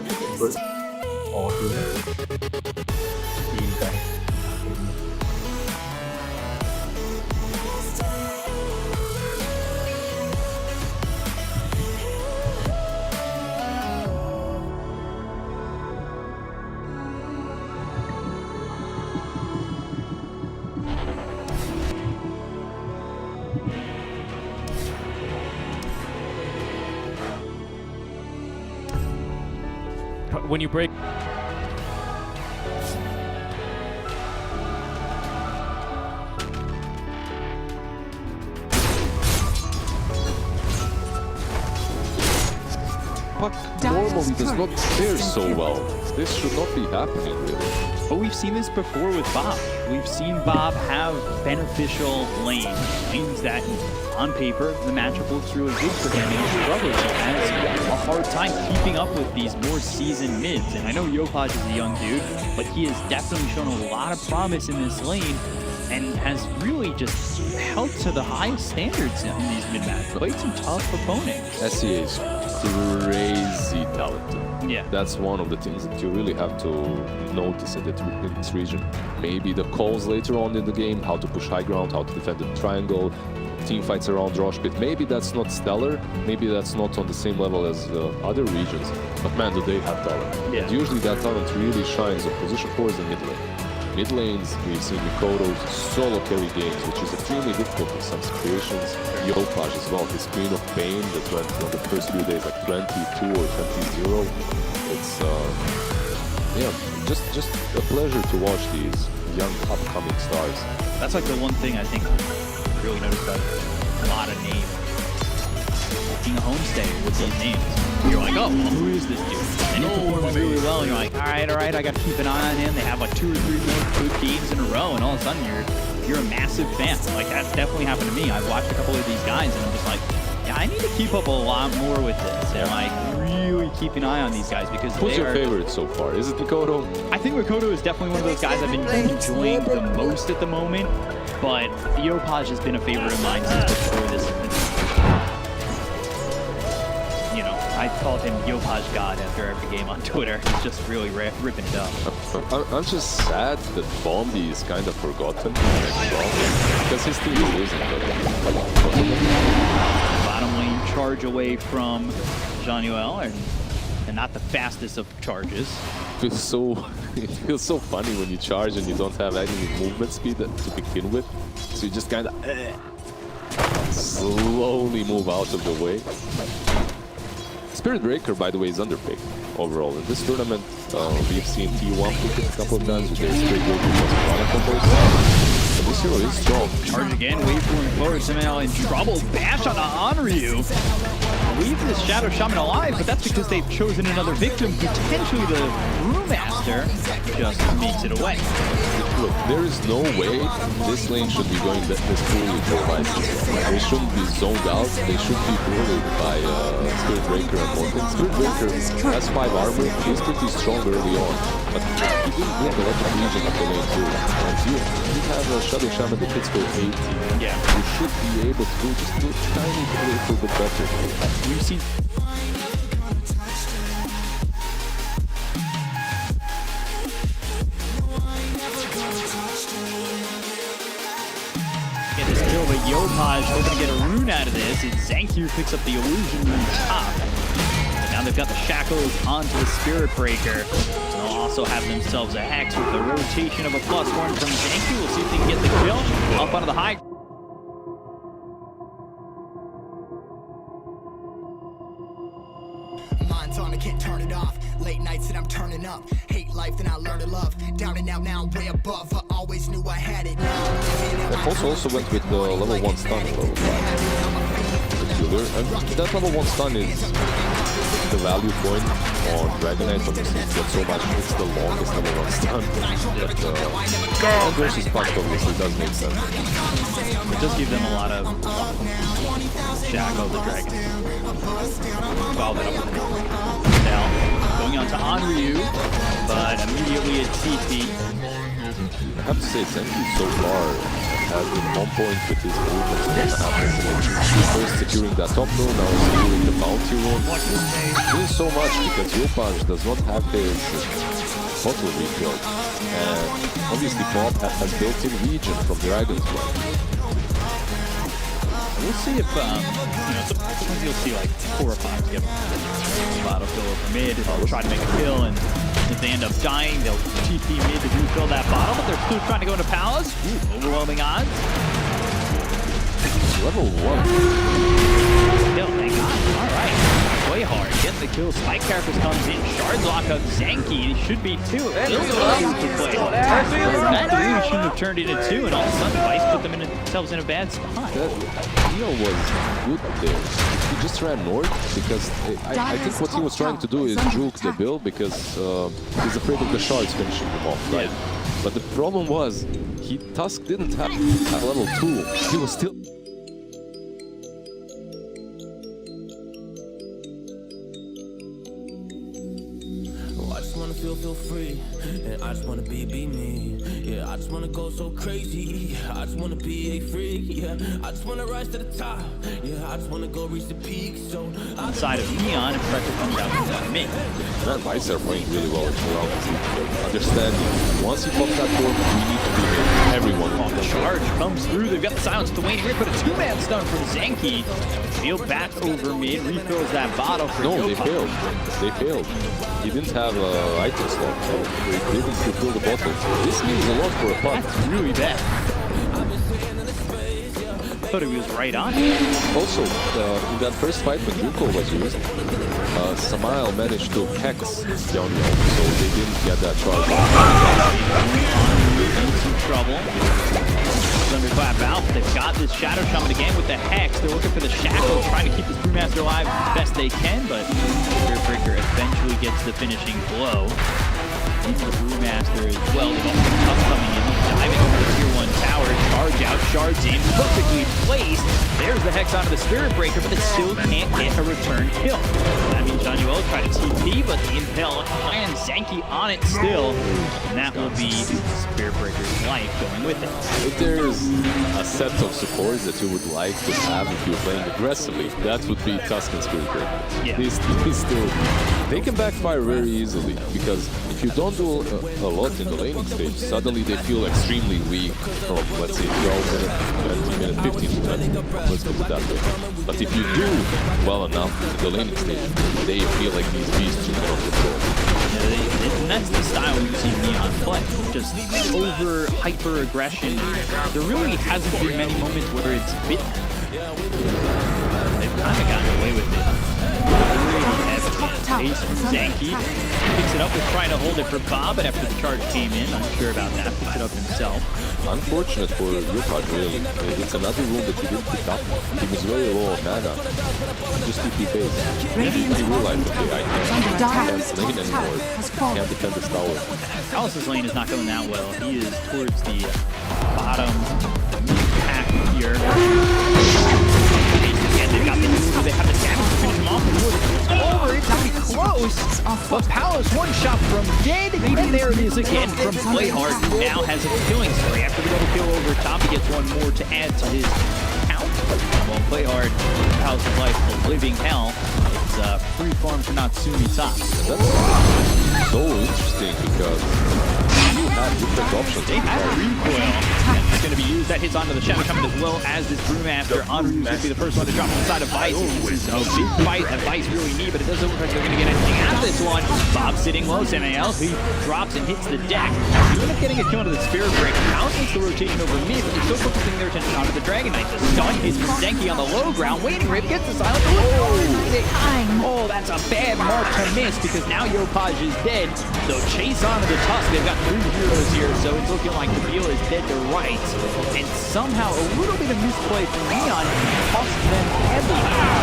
person first or to the guy. When you break normally does not fare so well. This should not be happening, really. But we've seen this before with Bob. We've seen Bob have beneficial lanes that, on paper, the matchup looks really good for him, and he struggles. He has a hard time keeping up with these more seasoned mids. And I know Yopaj is a young dude, but he has definitely shown a lot of promise in this lane and has really just held to the highest standards in these mid-matches. Played some tough opponents. SEA is crazy talented. Yeah. That's one of the things that you really have to notice in this region. Maybe the calls later on in the game, how to push high ground, how to defend the triangle, team fights around Rosh pit. Maybe that's not stellar, maybe that's not on the same level as other regions, but man, do they have talent. Yeah. And usually that talent really shines on position 4s and mid lane. Mid lanes, we've seen Mikoto's solo carry games, which is extremely difficult in some situations. Yopaj as well, his Queen of Pain that went on the first few days like 22 or 20-0. It's, yeah, just a pleasure to watch these young upcoming stars. That's like the one thing I think I really noticed about a lot of names. Being a homestay with these names. You're like, oh, well, who is this dude? And he performs really well, and you're like, all right, I got to keep an eye on him. They have like 2 or 3 more good games in a row, and all of a sudden you're a massive fan. Like, that's definitely happened to me. I've watched a couple of these guys, and I'm just like, yeah, I need to keep up a lot more with this. And like, really keep an eye on these guys because who's your favorite so far? Is it Mikoto? I think Mikoto is definitely one of those guys I've been enjoying the most at the moment, but Yopaj has been a favorite of mine since before this. You know, I called him Yopaj God after every game on Twitter. He's just really ripping it up. I'm just sad that Bombi is kind of forgotten because his team is losing. Bottom lane charge away from Jean-Noel, and not the fastest of charges. It feels so funny when you charge and you don't have any movement speed to begin with, so you just kind of slowly move out of the way. Spirit Breaker, by the way, is underpicked overall. In this tournament, we've seen T1 pick it a couple of times with their Spirit Breaker plus combos. But this hero is strong. Charge again, wave going forward, somehow in trouble. Bash on Onryu. Leave this Shadow Shaman alive, but that's because they've chosen another victim, potentially the Brewmaster, just makes it away. Look, there is no way this lane should be going this fully for license. They shouldn't be zoned out, they should be bullied by Spirit Breaker and Morgan. Spirit Breaker has 5 armor, he's pretty strong early on, but he didn't get a lot of region of the lane too. And you have a Shadow Shaman that hits for 80. Yeah. You should be able to just do a tiny little bit better. We've seen get this kill, but Yopaj hoping to get a rune out of this, and Zankyu picks up the illusion rune top. And now they've got the shackles onto the Spirit Breaker. They'll also have themselves a Hex with the rotation of a +1 from Zankyu. We'll see if they can get the kill. Up onto the high. Mine's on, I can't turn it off. Late nights and I'm turning up. Hate life, then I learn to love. Down and out, now I'm way above. I always knew I had it. Also went with the level 1 stun at level 5. And that level 1 stun is the value point on Dragon Knight, obviously it's not so much, it's the longest level 1 stun. But versus Puck obviously does make sense. It does give them a lot of Shackle the Dragon. Follow that up with now going on to Onryu, but immediately get CP. I have to say, Zenki so far has been on point with his movements. First securing that top row, now securing the bounty room. Doing so much because Yopaj does not have his bottle refill. And obviously Bob has built-in region from Dragon's Blood. We'll see if, sometimes you'll see like 4 or 5 get bottle fill over mid, they'll try to make a kill, and if they end up dying, they'll TP mid to refill that bottle, but they're still trying to go into Palace. Ooh, overwhelming odds. Level 1. Kill, thank God. Alright. Play hard, getting the kill. Spike Carapace comes in, shards lock up Zenki. Should be 2. That really shouldn't have turned into 2, and all of a sudden, Vice put themselves in a bad spot. Deal was good there. He just ran north because I think what he was trying to do is juke the build because he's afraid of the shards finishing him off, right? Yeah. But the problem was, Tusk didn't have a level 2. He was still... Feel free, and I just wanna be me. Yeah, I just wanna go so crazy. I just wanna be a freak. Yeah, I just wanna rise to the top. Yeah, I just wanna go reach the peak. So inside of Neon, and pressure comes out from me. That Vice are playing really well around understanding. Once he pops that door, we need to be here. Everyone on the charge comes through. They've got the silence to Wayne Rip, but a 2-man stun from Zenki. Field back over mid, refills that bottle for No, they failed. They failed. He didn't have item slot, so they didn't fulfill the bottle. This means a lot for a punt. That's really bad. I thought he was right on. Also, in that first fight when Juko was used, Samael managed to hex Yonyo, so they didn't get that charge. In some trouble. Thunderclap out. They've got this Shadow Shaman again with the Hex. They're looking for the Shackles, trying to keep this Brewmaster alive best they can, but Spirit Breaker eventually gets the finishing blow. Into the Brewmaster as well. They've also got Tusk coming in, diving over the tier 1 tower. Charge out, shards in, perfectly placed. There's the Hex onto the Spirit Breaker, but it still can't get a return kill. That means Januel try to TP, but the Impel and Zenki on it still. And that will be Spirit Breaker's life going with it. If there's a set of supports that you would like to have if you're playing aggressively, that would be Tusk and Spirit Breaker. Yeah. These still, they can backfire very easily because if you don't do a lot in the laning stage, suddenly they feel extremely weak from, let's say, 12 minutes, 20 minutes, 15 to 20. Let's put it that way. But if you do well enough in the laning stage, they feel like these beasts you cannot control. And that's the style you see Neon play. Just over hyper aggression. There really hasn't been many moments where it's bitten. They've kind of gotten away with it. Ace from Zenki picks it up, was trying to hold it for Bob, but after the charge came in, unsure about that, picks it up himself. Unfortunate for Yopaj, really. It's another room that he didn't pick up. He was very low on mana. Just TP base. He realized, okay, I can't lane anymore. Can't defend this tower. Alice's lane is not going that well. He is towards the bottom pack here. And they've got the move, they have the damage to finish him off. Over, it's going to be close, but Palace one shot from dead, and there it is again from Playhard, who now has a killing spree. After the double kill over top, he gets one more to add to his count. Well, Playhard, Palace of Life, a living hell. It's free farm for Natsumi top. That's so interesting because you have different options. They have recoil. It's going to be used. That hits onto the Shadow Shaman as well as this Brewmaster. Enru's going to be the first one to drop inside of Vice. This is a big fight that Vice really need, but it doesn't look like they're going to get anything out of this one. Bob sitting low. Samael, who drops and hits the deck. You end up getting a kill into the Spirit Breaker. House makes the rotation over mid, but they're still focusing their attention onto the Dragon Knight. The stun hits from Zenki on the low ground. Waiting Rip gets the silence. Oh, that's a bad mark to miss because now Yopaj is dead. So chase onto the Tusk. They've got 3 heroes here, so it's looking like the Beal is dead to right. And somehow a little bit of misplay from Neon costs them heavy.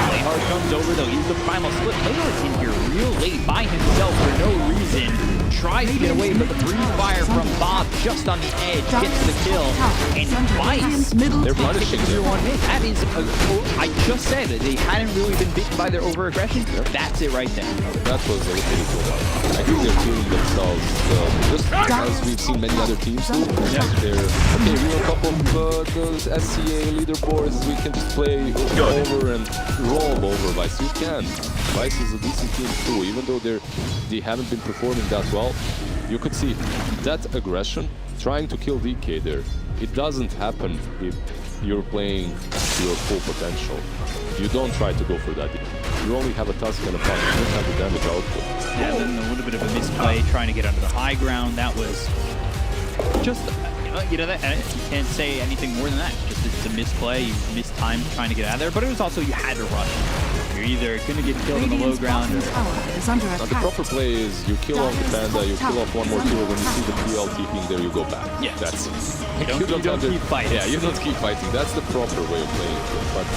Playhard comes over, they'll use the primal split. Playhard's in here real late by himself for no reason. Tries to get away, but the breeze fire from Bob just on the edge gets the kill. And Vice, they're punishing tier 1 mid. That is, I just said that they hadn't really been bitten by their over-aggression. That's it right there. That was a little bit. think they're feeling themselves just as we've seen many other teams do. They're, okay, we're on top of those SCA leaderboards, we can just play over and roll over Vice. You can. Vice is a decent team too, even though they haven't been performing that well. You could see that aggression, trying to kill DK there. It doesn't happen if you're playing to your full potential. You don't try to go for that. You only have a tusk and a puck. You don't have the damage output. Yeah, then a little bit of a misplay trying to get under the high ground. That was just, you know, that you can't say anything more than that. Just it's a misplay. You missed time trying to get out of there, but it was also you had to rush. You're either going to get killed on the low ground or... Now the proper play is you kill off the Panda, you kill off one more hero, when you see the PL TPing there, you go back. Yeah. That's it. You don't keep fighting. Yeah, you don't keep fighting. That's the proper way of playing it. But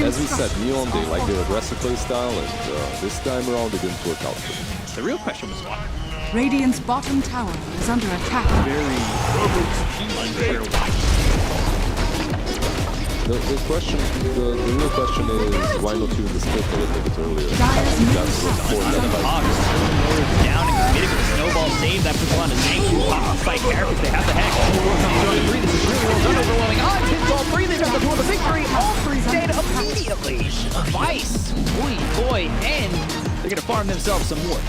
as we said, Neon, they like their aggressive play style, and this time around it didn't work out. The real question was why. Radiant's bottom tower is under attack. Very unclear why. The real question is why not use the split a little bit earlier? That's what down and committed with a snowball save. That puts on a Zanky who pops the spike characters. They have the hex. This is really well done, overwhelming odds. Hits all three. They've got the pull of the victory. All three dead immediately. Vice, boy, and they're going to farm themselves some more.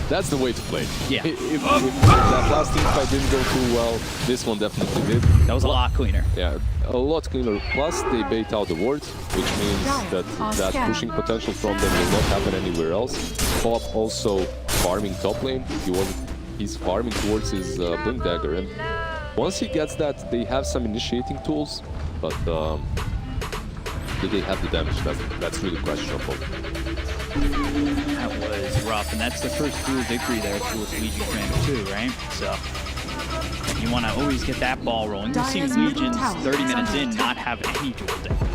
That's the way to play. Yeah. If that last team fight didn't go too well, this one definitely did. That was a lot cleaner. Yeah, a lot cleaner. Plus, they bait out the wards, which means that pushing potential from them will not happen anywhere else. Bob also farming top lane. He's farming towards his Blink Dagger, and once he gets that, they have some initiating tools, but do they have the damage? That's really questionable. That was rough, and that's the first dual victory there towards Legion Commander 2, right? So you want to always get that ball rolling. We've seen Legions 30 minutes in not have any dual damage.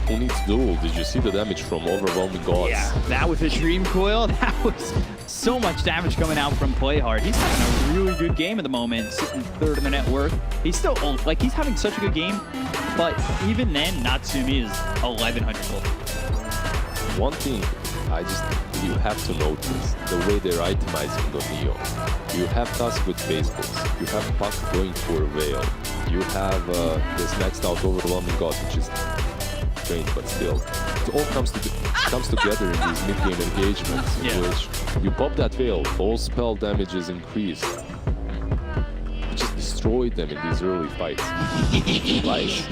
Who needs dual? Did you see the damage from Overwhelming Gods? Yeah, that with his Dream Coil, that was so much damage coming out from Playhard. He's having a really good game at the moment, sitting third in the net worth. He's still old, like he's having such a good game, but even then, Natsumi is 1100 gold. One thing you have to notice, the way they're itemizing the Neo. You have Tusk with baseballs, you have Puck going for a Veil, you have this maxed out Overwhelming God, which is strange, but still. It all comes together in these mid-game engagements, in which you pop that Veil, all spell damage is increased. You just destroy them in these early fights. Vice,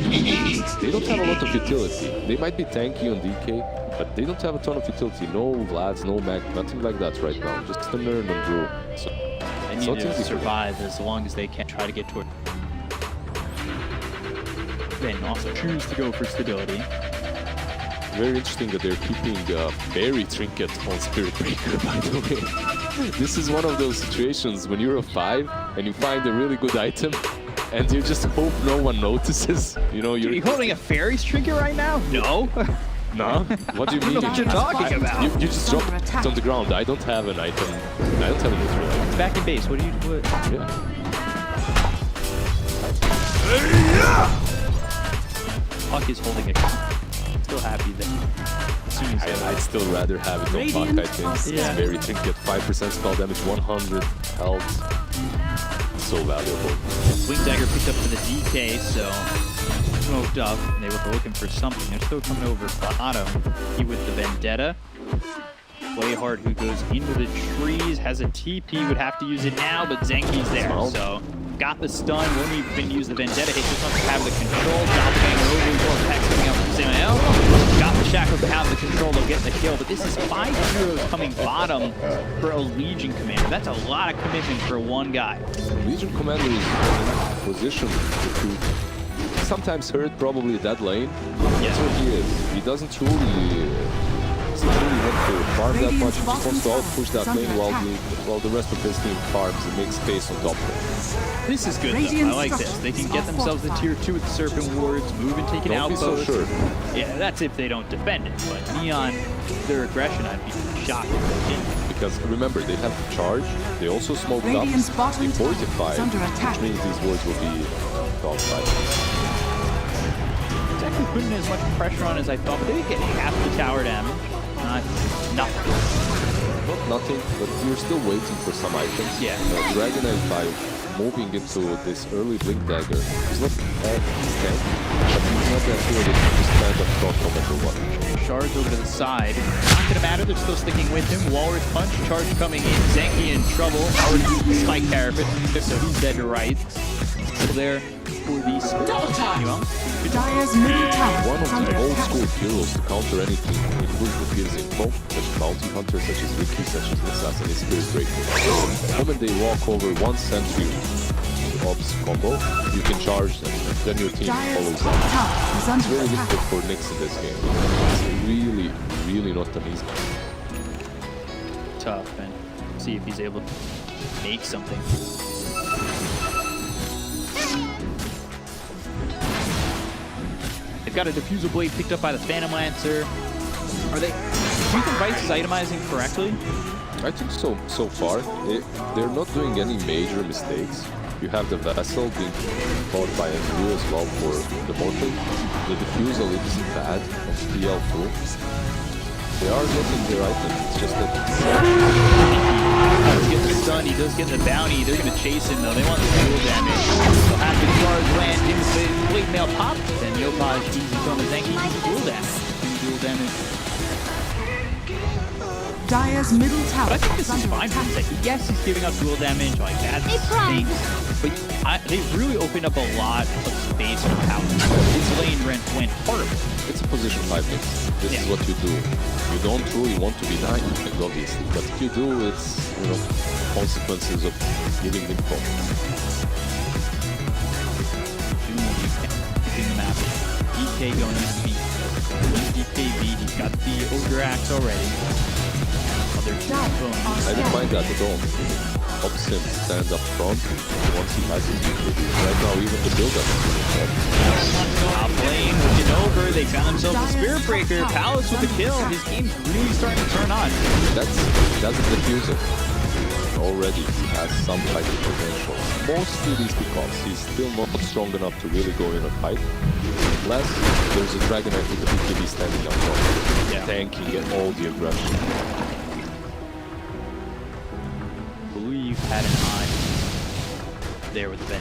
they don't have a lot of utility. They might be tanky on DK, but they don't have a ton of utility. No Vlads, no Mac, nothing like that right now. Just a Nern and Brew. So they need to survive as long as they can, try to get toward. Then also choose to go for stability. Very interesting that they're keeping Fairy Trinket on Spirit Breaker, by the way. This is one of those situations when you're a 5 and you find a really good item and you just hope no one notices. You know, you're holding a Fairy's Trinket right now? No. No? What do you mean? I don't know what you're talking about. You just drop it on the ground. I don't have an item. I don't have an neutral. It's back in base. What do you do? Yeah. Puck is holding it. Still happy then. I'd still rather have it on Puck, I think. It's very trinket. 5% spell damage, 100 health. So valuable. Wing Dagger picked up for the DK, so smoked up. They were looking for something. They're still coming over bottom. He with the Vendetta. Playhard, who goes into the trees, has a TP, would have to use it now, but Zenki's there. So got the stun, won't even use the Vendetta hit, just wants to have the control. Doppelganger over, more attacks coming out from Samuel. Got the Shackles to have the control, they'll get the kill, but this is 5 heroes coming bottom for a Legion Commander. That's a lot of commitment for one guy. Legion Commander is in position to sometimes hurt probably that lane. That's what he is. He doesn't really want to farm that much. He just wants to outpush that lane while the rest of his team farms and makes space on top of it. This is good though. I like this. They can get themselves the tier 2 with the Serpent Wards, move and take an outpost. Don't be so sure. Yeah, that's if they don't defend it. But Neon, their aggression, I'd be shocked if they didn't. Because remember, they have charge, they also smoked up, they fortified, which means these wards will be dogfights. It's actually putting as much pressure on as I thought, but they did get half the tower damage. Not nothing. nothing, but you're still waiting for some items. Yeah. Dragonite by moving into this early Blink Dagger is not bad tank, but he's not that good. It's just kind of front no matter what. Shards over to the side. Not gonna matter, they're still sticking with him. Walrus Punch, charge coming in. Zenki in trouble. Already used the Spike Parapet, so he's dead to rights. So there for the Dota. Dire's middle tower One is of under the old attack. school heroes to counter anything with gives info, such as Bounty Hunter, such as Vicky, such as Nixas, and his Spirit Breaker. The moment they walk over one sentry ops combo, you can charge them, and then your team Dire's follows top up. tower is It's under very attack. difficult for Nix in this game. It's really, really not an easy. Tough, and see if he's able to make something. They've got a diffusal blade picked up by the Phantom Lancer. Are they? Do you think Vice is itemizing correctly? I think so far. They're not doing any major mistakes. You have the Vessel being fought by Andrew as well for the Mortal. The Diffusal isn't bad of PL2. They are getting their items, it's just that... He does get the stun, he does get the bounty. They're going to chase him though, they want the dual damage. They'll have the charge land into the Blade Mail pop. Then Yopaj easy from the Zenki, uses dual damage. Dual damage. Dire's middle tower But I think this is is under fine for attack. Zenki. Yes, he's giving up dual damage, like that's things. But they've really opened up a lot of space for power. His lane went horrible. It's a position 5 mix. This is what you do. You don't really want to be 9, obviously, but if you do, it's, you know, consequences of giving info. Doing what you can. Keeping the map. DK going into B. DKB, he's got the Ogre Axe already. Other two opponents. I didn't mind that at all. Opsin stands up front once he has his DKB. Right now, even the build-up is really tough. Top lane looking over, they found themselves a Spirit Breaker. Palace with the kill. His game's really starting to turn on. That's a diffuser. Already he has some fighting potential. Mostly it is because he's still not strong enough to really go in a fight. Plus, there's a Dragonite with the BKB standing up front, tanking and all the aggression. I believe had an eye there with the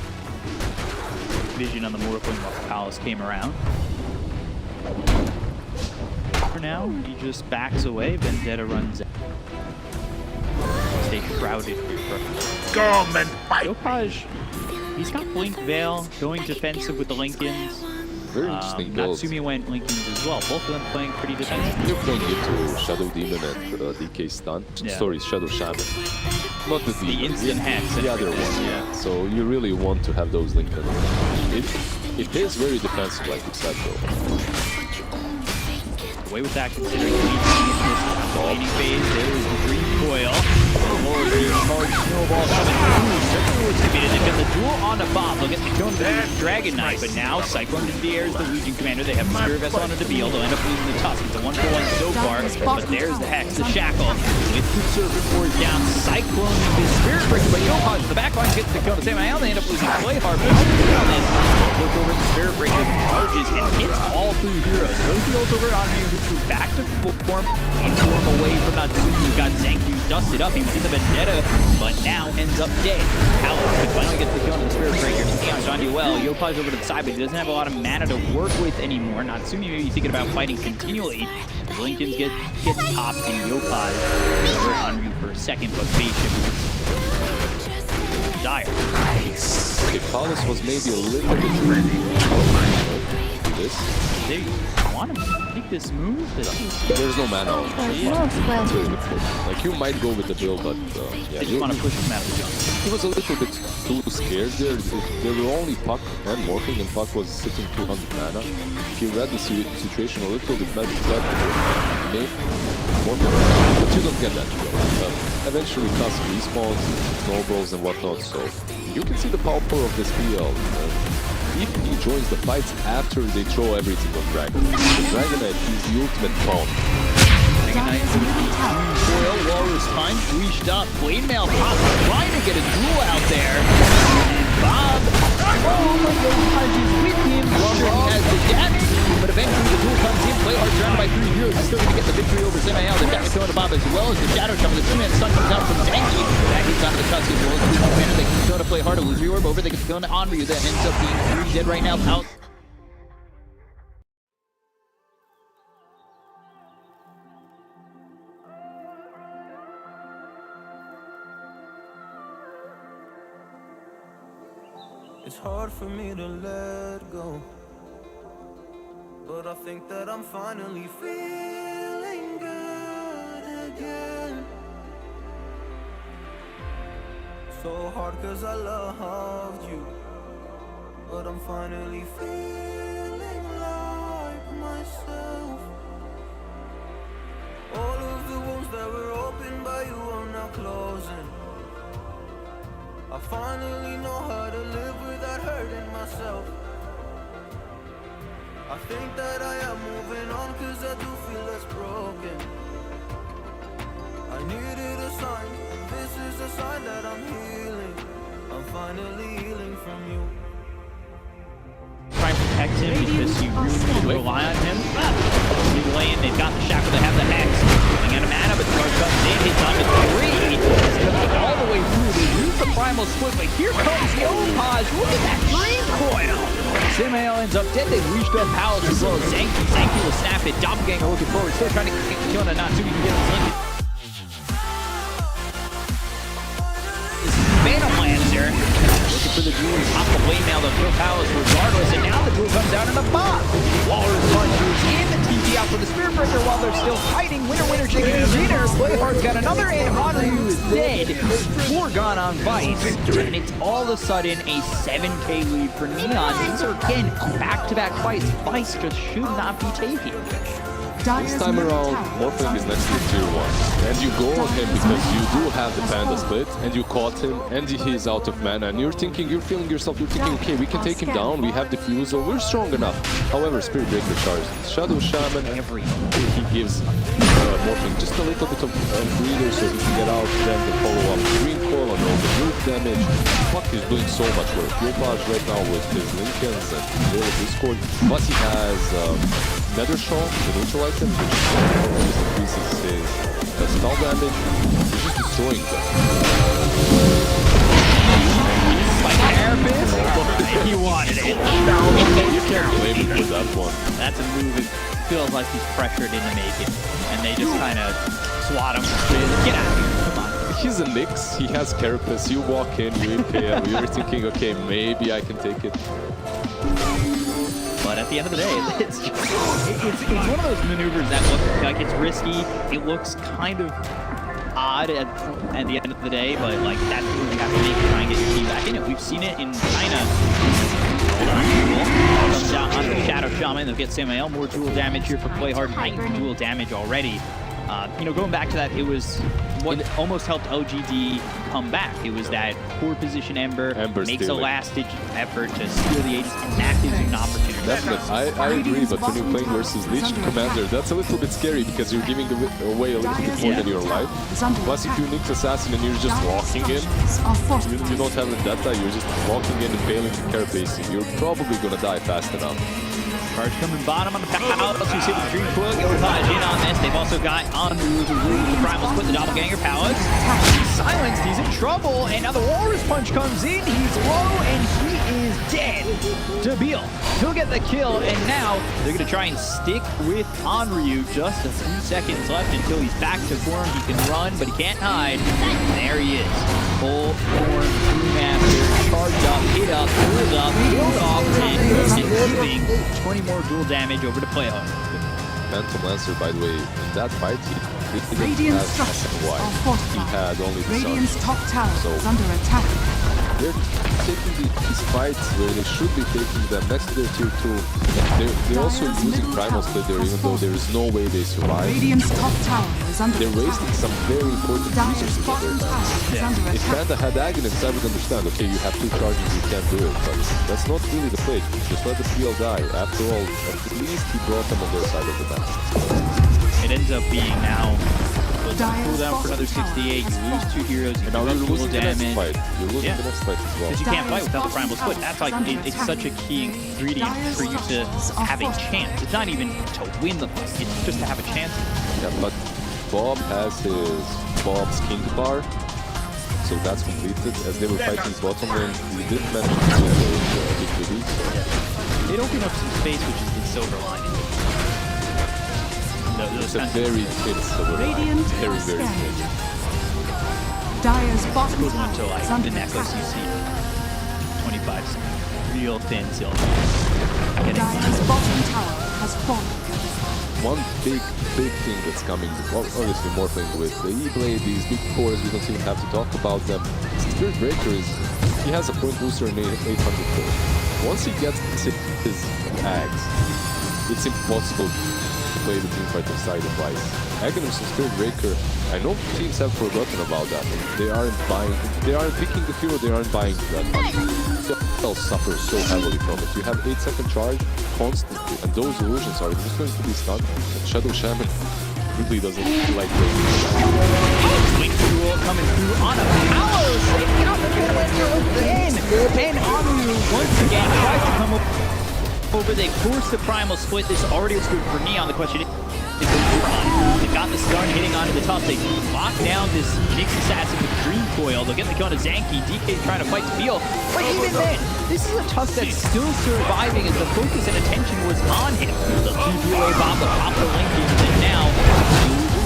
vision on the Mortal Coin while Palace came around. For now, he just backs away. Vendetta runs out. Stay shrouded here for Come and fight! Yopaj. He's got Blink Veil, going defensive with the Lincolns. Very interesting build. Natsumi went Lincolns as well. Both of them playing pretty defensive. You're playing into Shadow Demon and DK Stun. Yeah. Sorry, Shadow Shaman. Not the Demon. instant hacks and The other everything, one. yeah. So you really want to have those Lincoln. It is very defensive, like you said, though. Away with that, considering the laning phase. There is the green coil. More charge snowball coming through. Certainly was defeated. They've got the duel on the bomb. They'll get the kill on the Dragon Knight, but now Cyclone in the air is the Legion commander. They have the Spirit Vessel on the Debiel. They'll end up losing the Tusk. It's a 1-for-1 so far, but there's the Hex, the Shackle. With the Serpent Force down, Cyclone with his Spirit Breaker, but Yopaj in the back line gets the kill. The same now they end up losing Play Harvest. Look over the Spirit Breaker, charges and hits all three heroes. Throws the ult over on you, who's back to full form, and form away from Natsumi. You've got Zenki dusted up. He was in the Vendetta, but now ends up dead. Palace could finally get the kill on the Spirit Breaker. He's on you well. Yopaj over to the side, but he doesn't have a lot of mana to work with anymore. Natsumi maybe thinking about fighting continually. Lincoln gets topped, and Yopaj over on you for a second, but patient. Dire. Okay, Palace was maybe a little bit ready to this. They want to make this move. There's no mana. That's really good push. Like, you might go with the build, but yeah, They just want to push him out of the jungle. he was a little bit too scared there. There were only Puck and Morphing, and Puck was sitting 200 mana. If you read the situation a little bit better, maybe Morphing, but you don't get that. Eventually, Tusk respawns, snowballs, and whatnot. So you can see the power of this PL. If he joins the fights after they throw everything on Dragon. The Dragonite is the ultimate pawn. Dire's middle tower Foil, Walrus Punch, reached up, Blade Mail pop, trying to get a duel out there. And Bob Oh, but Yohaj is with him. Wondering has the damage, but eventually the duel comes in. Playhard surrounded by 3 heroes. He's still going to get the victory over Semael. They've got Matona Bomb as well as the Shadow Shaman. The 2-man stun comes out from Zanky. Back inside of the Tusk as well as the 2-man. They can Matona play hard. Illusory Orb over. They can Matona on Ryu. That ends up being 3 dead right now. Out. It's hard for me to let go, but I think that I'm finally feeling good again. So hard cause I loved you, but I'm finally feeling like myself. All of the wounds that were opened by you are now closing. I finally know how to live without hurting myself. I think that I am moving on cause I do feel less broken. I needed a sign, and this is a sign that I'm healing. I'm finally healing from you. Try and protect him because you really need to rely on him. Legal lane, they've got the shackle, they have the hex. Coming out of mana, but Charge comes in, hits on with 3. It's coming all the way through. They use the primal split, but here comes Yohaj. Look at that dream coil. Semael ends up dead. They've reached up Palace as well as Zanky. Zanky will snap it. Doppelganger looking forward, still trying to get the kill on a Natsu. You can get him linked. This is Phantom Lancer. Looking for the duel, top the blade now, they'll kill Palace regardless, and now the duel comes out in the box. Walrus punches in the TP out for the Spirit Breaker while they're still fighting. Winner, chicken dinner. Playhard's got another aim. Ryu is dead. 4 gone on Vice, and it's all of a sudden a 7k lead for Neon. These are, again, back-to-back fights. Vice just should not be taken. This time around, Morphling is next to tier 1, and you go on him because you do have the Panda split, and you caught him, and he is out of mana, and you're feeling yourself, you're thinking, okay, we can take him down, we have Diffusal, we're strong enough. However, Spirit Breaker charges. Shadow Shaman, he gives Morphling just a little bit of breather so he can get out, then the follow-up Green Coil and all the root damage. Fuck, he's doing so much work. Yohaj right now with his Lincolns and Veil of Discord, but he has Nether Shaw, the neutral item, which increases his spell damage. He's just destroying them. Like Carapace? He wanted it. You can't blame him for that one. That's a move. It feels like he's pressured into making, and they just kind of swat him. Get out of here. Come on. He's a Nyx, he has Carapace, you walk in, you impale, you're thinking, okay, maybe I can take it. But at the end of the day, it's one of those maneuvers that look like it's risky. It looks kind of odd at the end of the day, but like that's the move you have to make to try and get your team back in it. We've seen it in China. Comes out onto the Shadow Shaman. They'll get Semael. More dual damage here for Playhard. 9 dual damage already. You know, going back to that, it was what almost helped OGD come back. It was that poor position Ember makes stealing. a last-ditch effort to steal the Aegis, and that gives you an opportunity. Definitely, I agree, but when you're playing versus Lich Commander, that's a little bit scary because you're giving away a little bit more than your life. Plus, if you Nyx Assassin and you're just walking in, you don't have a data, you're just walking in and failing to Carapace, you're probably gonna die fast enough. Charge coming bottom on the Palace. You see the Dream Coil. Yohaj in on this. They've also got on the Primal Split, the Doppelganger Palace. He's silenced. He's in trouble. And now the Walrus Punch comes in. He's low and he is dead. Dabil, he'll get the kill. And now they're going to try and stick with Onryu. Just a few seconds left until he's back to form. He can run, but he can't hide. And there he is. Full form, Brewmaster, charged up, hit up, pulled up, killed off, and moving 20 more dual damage over to Playhard. Phantom Lancer, by the way, in that fight, he didn't Radiant have structures White. are fortified. He had only the Radiant's Sun. top tower So is under attack. they're taking these fights where they should be taking them next to their tier 2. They're also using Primal Split there, even though there is no way they survive. Radiant's top tower is under They're attack. wasting some very important Dire's resources on bottom their tower side. is under If attack. Panda had Aghanim's, I would understand, okay, you have 2 charges, you can't do it, but that's not really the play. Just let the PL die. After all, at least he brought them on their side of the map. It ends up being now the comes to cooldown for another 68. You lose 2 heroes, you Now do you're losing the next damage. fight. You're losing Yeah. the next fight as well. Because you can't fight without the primal split. That's like, it's such a key ingredient for you to have a chance. It's not even to win the fight, it's just to have a chance. Yeah, but Bob has his Bob's King bar, so that's completed. As they were fighting bottom lane, he did manage to get those big goodies. It opened up some space, which is the silver lining. It's a very thin silver line. Radiant Very, are very thin. scanning. Dire's bottom Equivalent to tower like is the under necklace you attack. see. 25 cents. Real thin silver. Dire's bottom tower has fallen. One big thing that's coming, well, obviously Morphling with the E-Blade, these big cores, we don't even have to talk about them. Spirit Breaker he has a point booster in 800 core. Once he gets his axe, it's impossible to play the teamfight inside of Ice. Aghanim and Spirit Breaker, I know teams have forgotten about that. They aren't picking the hero, they aren't buying that much. They'll suffer so heavily from it. You have 8-second charge constantly, and those illusions are just going to be stunned. And Shadow Shaman really doesn't like those. Wing Fuel coming through on a power, saving out the again. And Amu once again tries to come over. They force the primal split. This already looks good for Neon. The question is, they've got the stun hitting onto the top. They lock down this Nyx assassin with Dream Coil. They'll get the kill on Zanky. DK trying to fight to feel. But even then, this is a Tusk that's still surviving as the focus and attention was on him. The TPOA bomb, the pop the Linking, and now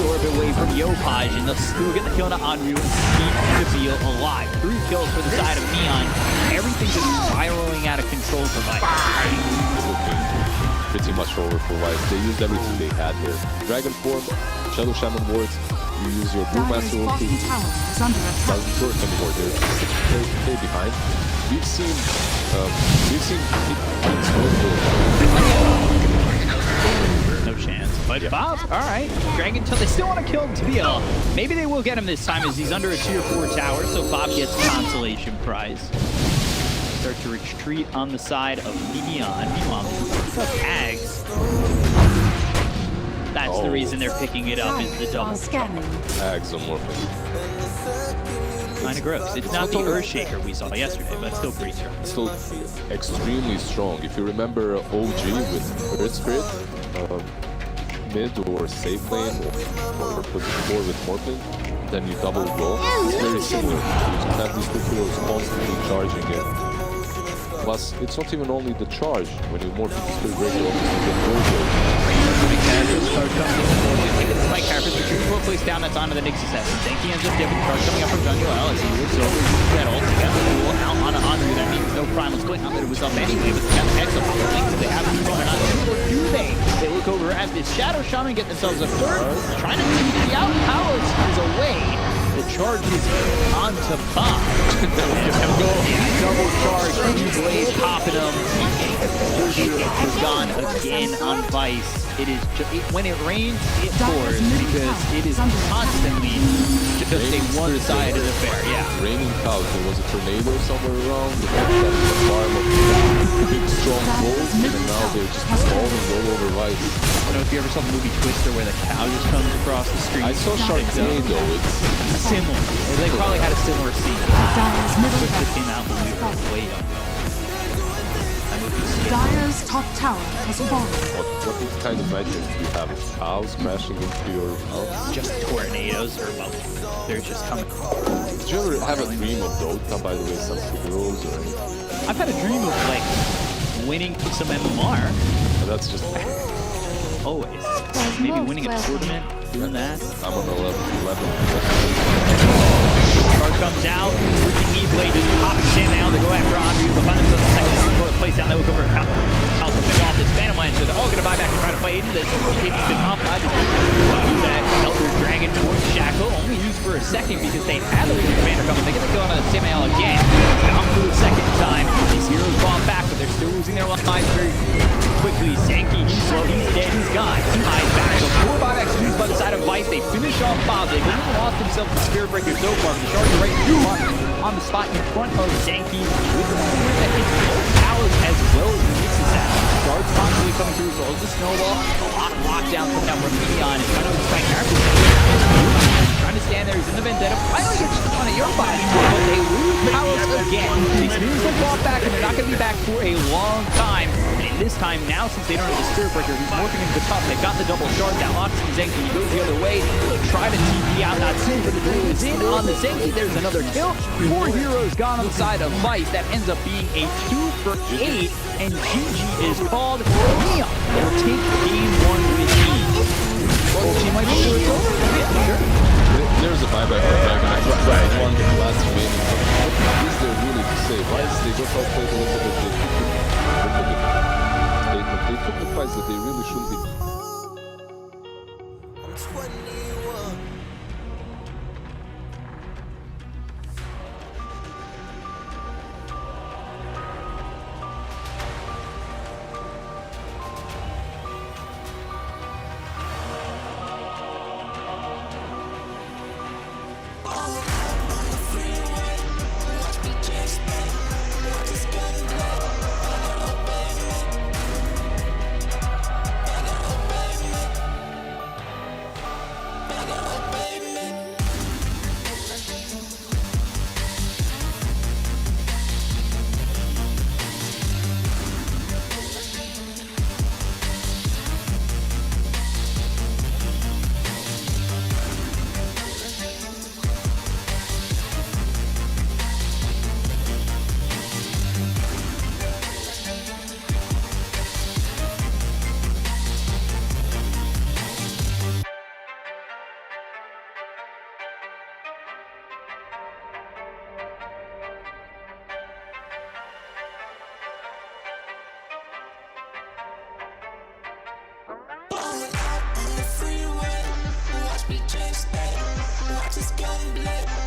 orb away from Yopaj, and they'll still get the kill on Anryu and keep to feel alive. 3 kills for the side of Neon. Everything's just spiraling out of control for Vice. Pretty much over for Vice. They used everything they had here. Dragon Form, Shadow Shaman wards, you use your Brewmaster Dire's ulti. bottom tower is under attack. Doesn't work anymore. They're behind. We've seen teams No chance. But Bob, alright. Dragon Tail, they still want to kill Tabeel. Maybe they will get him this time as he's under a tier 4 tower, so Bob gets consolation prize. Start to retreat on the side of Neon. Meanwhile, Ags. That's the reason they're picking it up, is the double. Scanning. Ags on Morphling. Kind of gross. It's not the Earthshaker we saw yesterday, but it's still pretty strong. Still extremely strong. If you remember OG with Earth Spirit, mid or safe lane or position 4 with Morphling, then you double roll. It's very similar. You just have these two heroes constantly charging it. Plus, it's not even only the charge. When you morph into Spirit Breaker, obviously you get roll. Spike Carpus, the Dream Coil place down, that's onto the Nyx assassin. Zanky ends up getting the charge coming up from Jungle as he looks over, uses that ult to get the duel out on Anryu. That means no primal split, not that it was up anyway, but they got the Hex up on the link, so they have the control or not. Do they? They look over as this Shadow Shaman get themselves a third, trying to TP out. Powers is away. The charge is onto Bob. Double charge, E-Blade popping him. Is gone again on Vice. It is when it rains, it pours because it is constantly just a one-sided affair. Yeah. Raining cows. There was a tornado somewhere around. The farm of big strong wolves, and now they're just falling all over Vice. I don't know if you ever saw the movie Twister where the cow just comes across the street. I saw Sharknado. It's similar. They probably had a similar scene. Dire's middle Twister tower came out when we were way younger. Dire's top tower has fallen. what kind of magic do you have? Cows crashing into your house? Just tornadoes, or well, they're just coming. Did you ever have a dream of Dota, by the way, some heroes or anything? I've had a dream of like winning some MMR. That's just Always. Maybe winning a tournament, doing that. I'm on 11. Card comes out, freaking E-Blade just pops Shin out. They go after Anryu. They'll find themselves a second place down. They look over House to pick off this Phantom Land. So they're all going to buy back and try to play into this. Taking the top side. Do that. Elder Dragon towards Shackle. Only used for a second because they had the Legion Commander coming. They get the kill on Samael again. Down for the second time. These heroes fall back, but they're still losing their lives very quickly. Zanky, he's slow. He's dead. He's gone. He hides back. So 4 buybacks used by the side of Vice. They finish off Bob. They've even lost themselves to Spirit Breaker so far. The Shark right on the spot in front of Zanky. With the movement that hits both towers as well as the Nyx assassin. Guards constantly coming through as well as the snowball. A lot of lockdown coming out from Neon. It's kind of a spike. this time, now since they don't have the Spirit Breaker, he's morphing into the tough. They've got the double shard that locks in Zenki. He goes the other way. He'll try to TP out that soon, but the blue is in on the Zenki. There's another kill. 4 heroes gone on the side of Vice. That ends up being a 2 for 8, and GG is called. Neon will take game 1 with ease. Well, she might be sure it's over. Yeah, sure. There's a buyback for Dragon. Right. One last remaining. What is there really to say? Why is they just outplayed a little bit? They took the fights that they really shouldn't be. I'm 21. Watch me chase that, watch this gun blade.